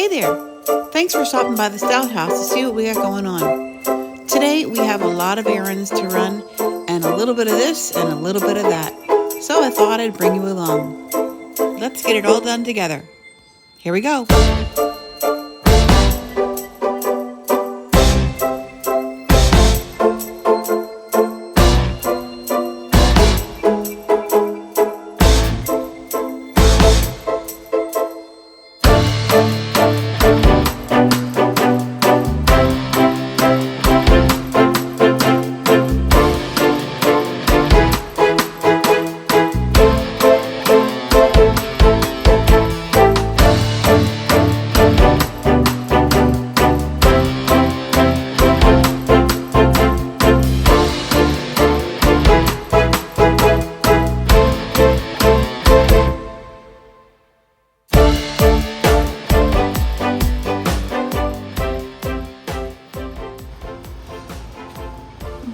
Hey there! Thanks for stopping by the Stout House to see what we got going on. Today we have a lot of errands to run and a little bit of this and a little bit of that. So I thought I'd bring you along. Let's get it all done together. Here we go.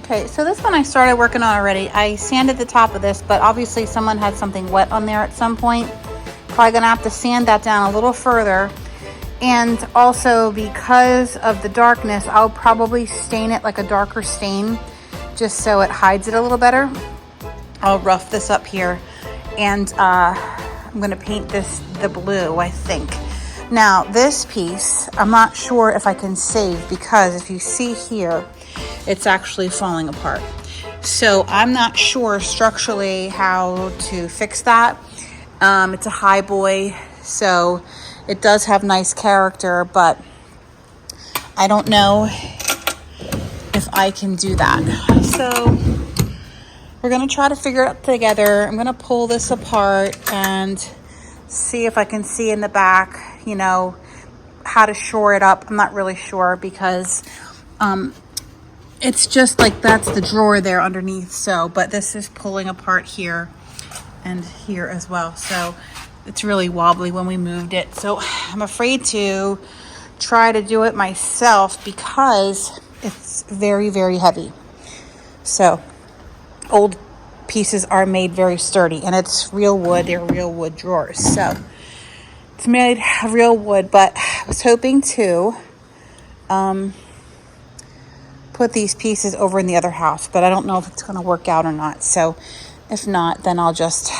Okay, so this one I started working on already. I sanded the top of this, but obviously someone had something wet on there at some point. Probably gonna have to sand that down a little further. And also because of the darkness, I'll probably stain it like a darker stain just so it hides it a little better. I'll rough this up here and I'm gonna paint this the blue, I think. Now this piece, I'm not sure if I can save because if you see here, it's actually falling apart. So I'm not sure structurally how to fix that. It's a high boy, so it does have nice character, but I don't know if I can do that. So we're gonna try to figure it out together. I'm gonna pull this apart and see if I can see in the back, you know, how to shore it up. I'm not really sure because it's just like that's the drawer there underneath. So, but this is pulling apart here and here as well. So it's really wobbly when we moved it. So I'm afraid to try to do it myself because it's very, very heavy. So old pieces are made very sturdy and it's real wood. They're real wood drawers. So it's made of real wood, but I was hoping to put these pieces over in the other house, but I don't know if it's going to work out or not. So if not, then I'll just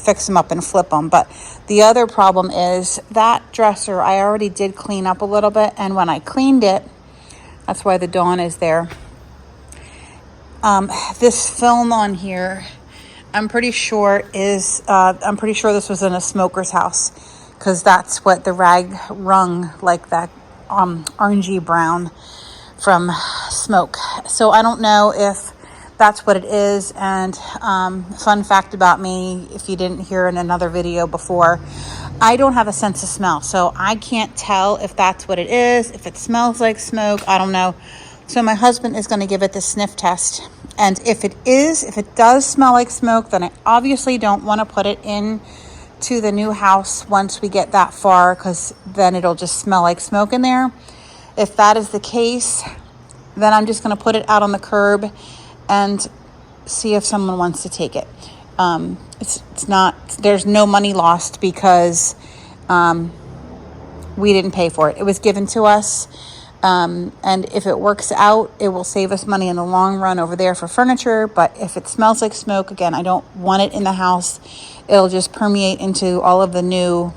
fix them up and flip them. But the other problem is that dresser I already did clean up a little bit, and when I cleaned it, that's why the Dawn is there. This film on here, I'm pretty sure this was in a smoker's house because that's what the rag rung like, that orangey brown from smoke. So I don't know if that's what it is. And fun fact about me, if you didn't hear in another video before, I don't have a sense of smell, so I can't tell if that's what it is, if it smells like smoke. I don't know. So my husband is going to give it the sniff test, and if it does smell like smoke, then I obviously don't want to put it in to the new house once we get that far, because then it'll just smell like smoke in there. If that is the case, then I'm just going to put it out on the curb and see if someone wants to take it. It's not, there's no money lost because we didn't pay for it. It was given to us. And if it works out, it will save us money in the long run over there for furniture. But if it smells like smoke, again, I don't want it in the house. It'll just permeate into all of the new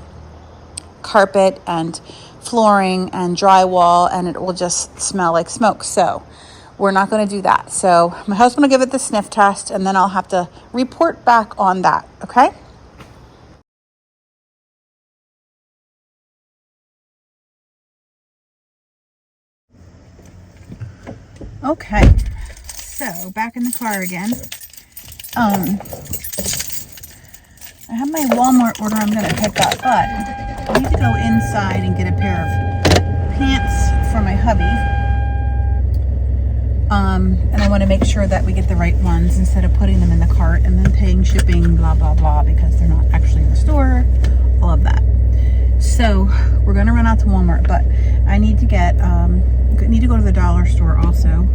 carpet and flooring and drywall, and it will just smell like smoke. So we're not going to do that. So my husband will give it the sniff test, and then I'll have to report back on that. Okay. Okay. So back in the car again. I have my Walmart order I'm going to pick up, but I need to go inside and get a pair of pants for my hubby. And I want to make sure that we get the right ones instead of putting them in the cart and then paying shipping, blah, blah, blah, because they're not actually in the store, all of that. So we're going to run out to Walmart, but I need to go to the dollar store also.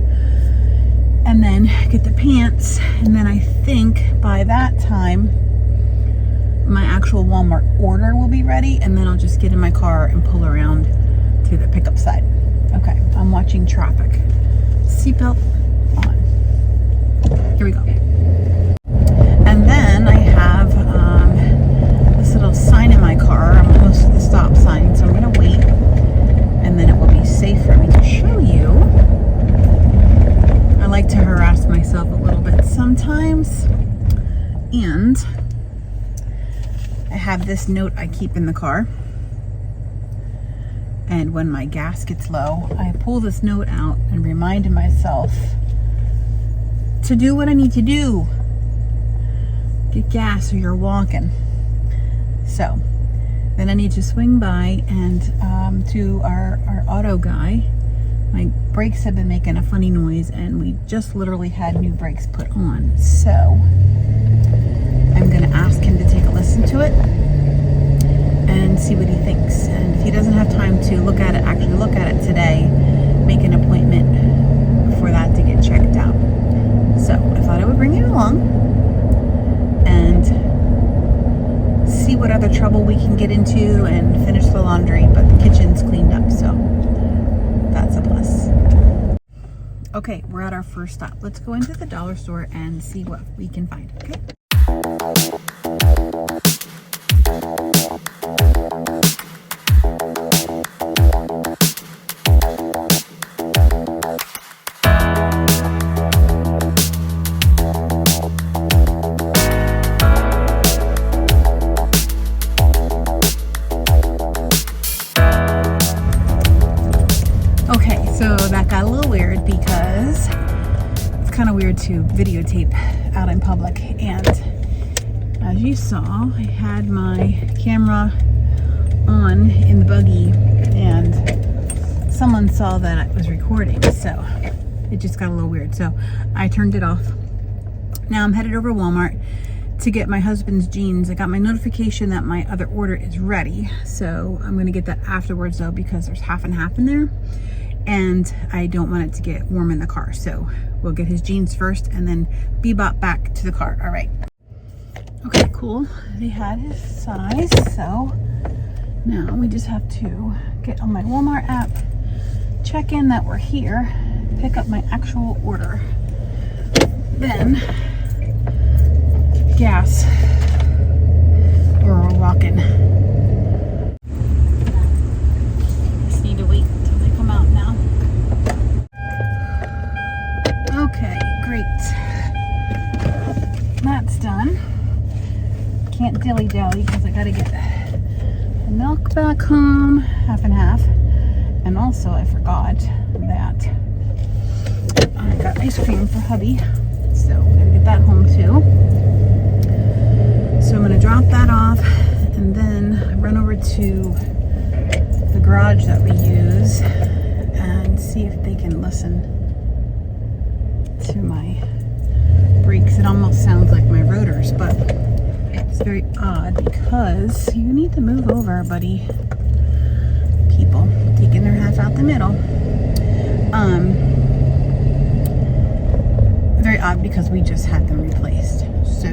And then get the pants. And then I think by that time, my actual Walmart order will be ready, and then I'll just get in my car and pull around to the pickup side. Okay, I'm watching traffic. Seatbelt on. Here we go. And then I have this little sign in my car. I'm close to the stop sign, so I'm going to wait, and then it will be safe for me to show you. I like to harass myself a little bit sometimes, and I have this note I keep in the car, and when my gas gets low, I pull this note out and remind myself to do what I need to do. Get gas or you're walking. So then I need to swing by and to our auto guy. My brakes have been making a funny noise, and we just literally had new brakes put on. So I'm going to ask him to take a listen to it and see what he thinks. And if he doesn't have time to actually look at it today, make an appointment for that to get checked out. So I thought I would bring you along and see what other trouble we can get into and finish the laundry, but the kitchen's cleaned up, so that's a plus. Okay, we're at our first stop. Let's go into the dollar store and see what we can find, okay? So that got a little weird because it's kind of weird to videotape out in public, and as you saw, I had my camera on in the buggy and someone saw that I was recording, so it just got a little weird, so I turned it off. Now I'm headed over to Walmart to get my husband's jeans. I got my notification that my other order is ready, so I'm going to get that afterwards though, because there's half and half in there, and I don't want it to get warm in the car. So we'll get his jeans first and then bebop back to the car. All right. Okay, cool. They had his size. So now we just have to get on my Walmart app, check in that we're here, pick up my actual order. Then gas, or we're walking. Just need to wait until they come out now. Okay, great. That's done. Can't dilly-dally because I gotta get the milk back home, half and half. And also I forgot that I got ice cream for hubby, so I'm gonna get that home too. So I'm gonna drop that off and then run over to the garage that we use and see if they can listen to my brakes. It almost sounds like my rotors, but it's very odd because you need to move over, buddy. People taking their half out the middle. Very odd because we just had them replaced. So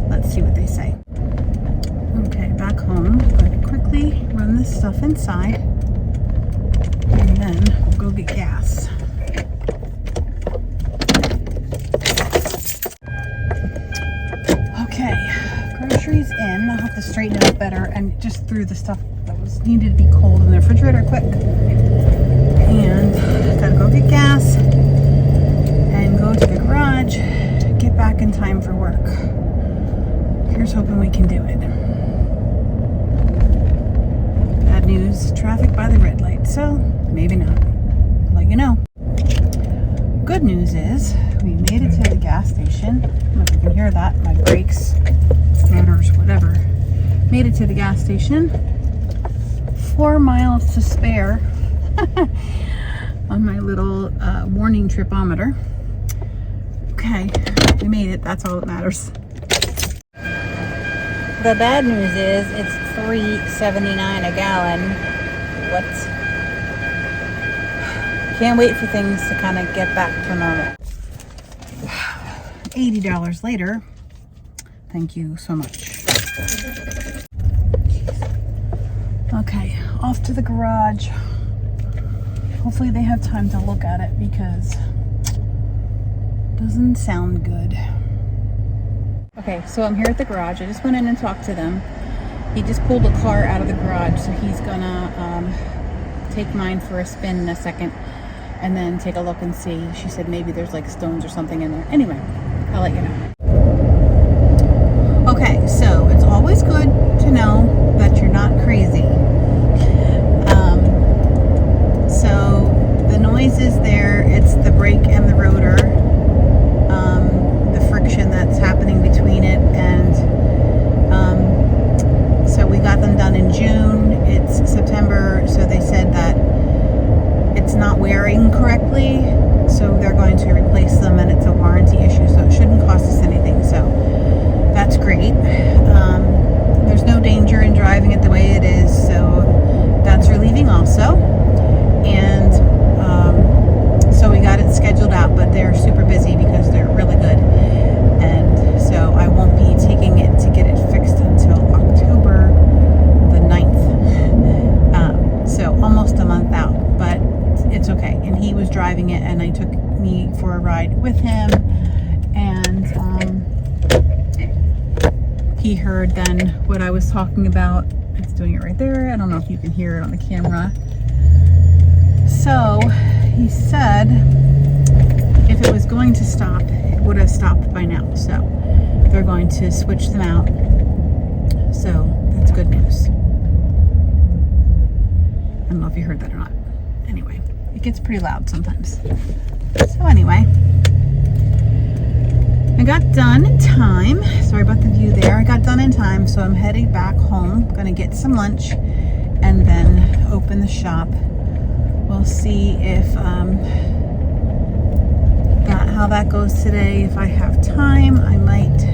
let's see what they say. Okay, back home. I'm going to quickly run this stuff inside and then we'll go get gas. Okay, groceries in. I'll have to straighten it up better, and just threw the stuff that was needed to be cold in the refrigerator quick. And gotta go get gas and go to the garage, get back in time for work. Here's hoping we can do it. Bad news, traffic by the red light, so maybe not. I'll let you know. Good news is we made it to the gas station. I don't know if you can hear that. My brakes, motors, whatever. Made it to the gas station. 4 miles to spare on my little warning tripometer. Okay, we made it. That's all that matters. The bad news is it's $3.79 a gallon. What? Can't wait for things to kind of get back to normal. $80 later. Thank you so much. off to the garage. Hopefully they have time to look at it because it doesn't sound good. Okay, so I'm here at the garage. I just went in and talked to them. He just pulled a car out of the garage, so he's gonna take mine for a spin in a second and then take a look and see. She said maybe there's like stones or something in there. Anyway, I'll let you know. Okay, so it's always good to know that you're not crazy. So the noise is there. It's the brake and the rotor, the friction that's happening between it. And so we got them done in June. It's September, so they said that it's not wearing correctly, so they're going to replace them, and it's a warranty issue, so it shouldn't cost us anything. So that's great. There's no danger in driving it the way it is, so that's relieving also. And so we got it scheduled out, but they're super busy because they're really good. And so I won't be taking it to get it fixed until October the 9th. So almost a month out, but it's okay. And he was driving it, and I took me for a ride with him. And he heard then what I was talking about. It's doing it right there. I don't know if you can hear it on the camera. So he said if it was going to stop, it would have stopped by now. So they're going to switch them out. So that's good news. I don't know if you heard that or not. Anyway, it gets pretty loud sometimes. So anyway, I got done in time. Sorry about the view there. I got done in time, so I'm heading back home. Gonna get some lunch and then open the shop. We'll see if how that goes today. If I have time, I might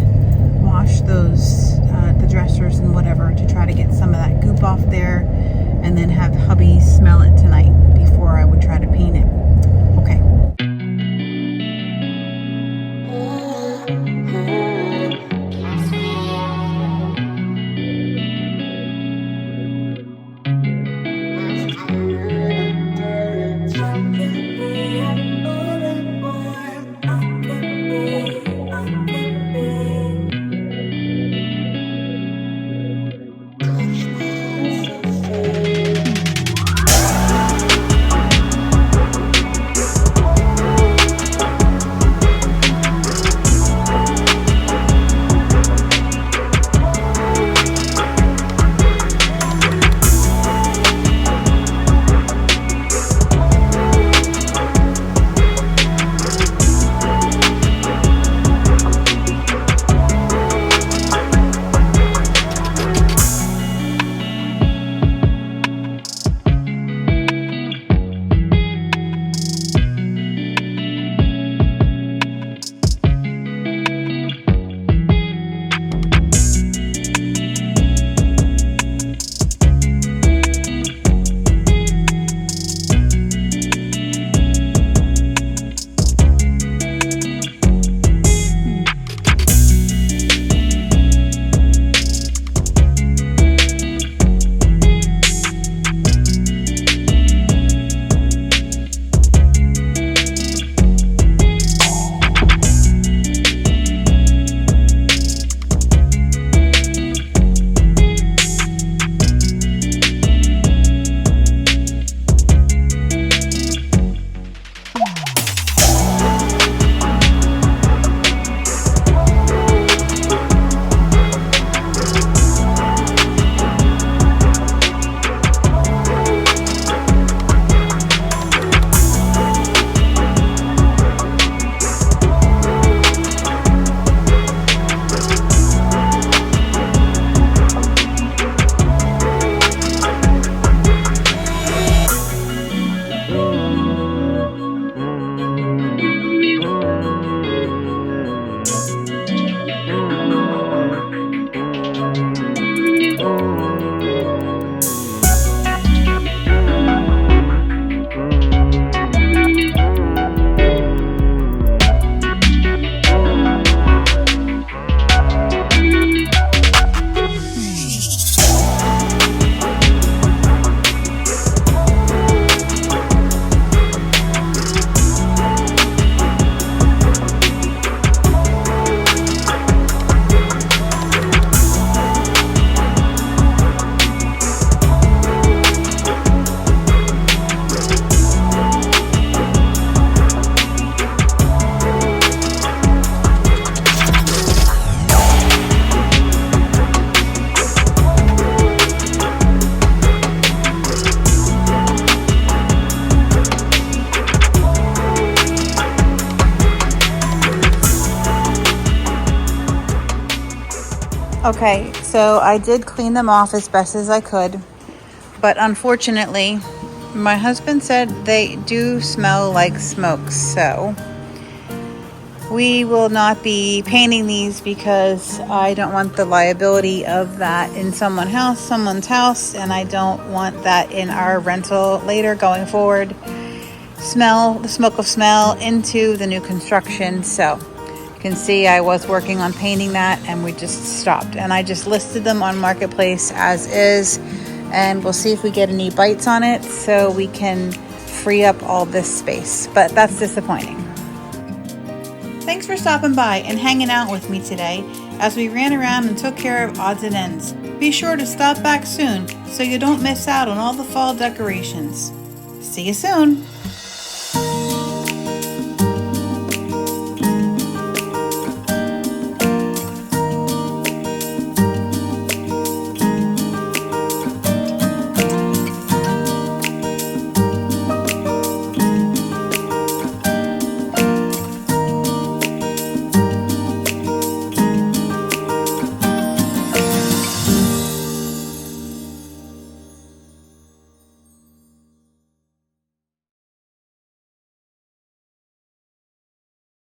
wash those the dressers and whatever to try to get some of that goop off there, and then have hubby smell it tonight before I would try to paint it. Okay. Okay, so I did clean them off as best as I could, but unfortunately, my husband said they do smell like smoke, so we will not be painting these because I don't want the liability of that in someone's house, and I don't want that in our rental later going forward. The smoke of smell into the new construction. So you can see I was working on painting that and we just stopped. And I just listed them on Marketplace as is, and we'll see if we get any bites on it so we can free up all this space. But that's disappointing. Thanks for stopping by and hanging out with me today as we ran around and took care of odds and ends. Be sure to stop back soon so you don't miss out on all the fall decorations. See you soon!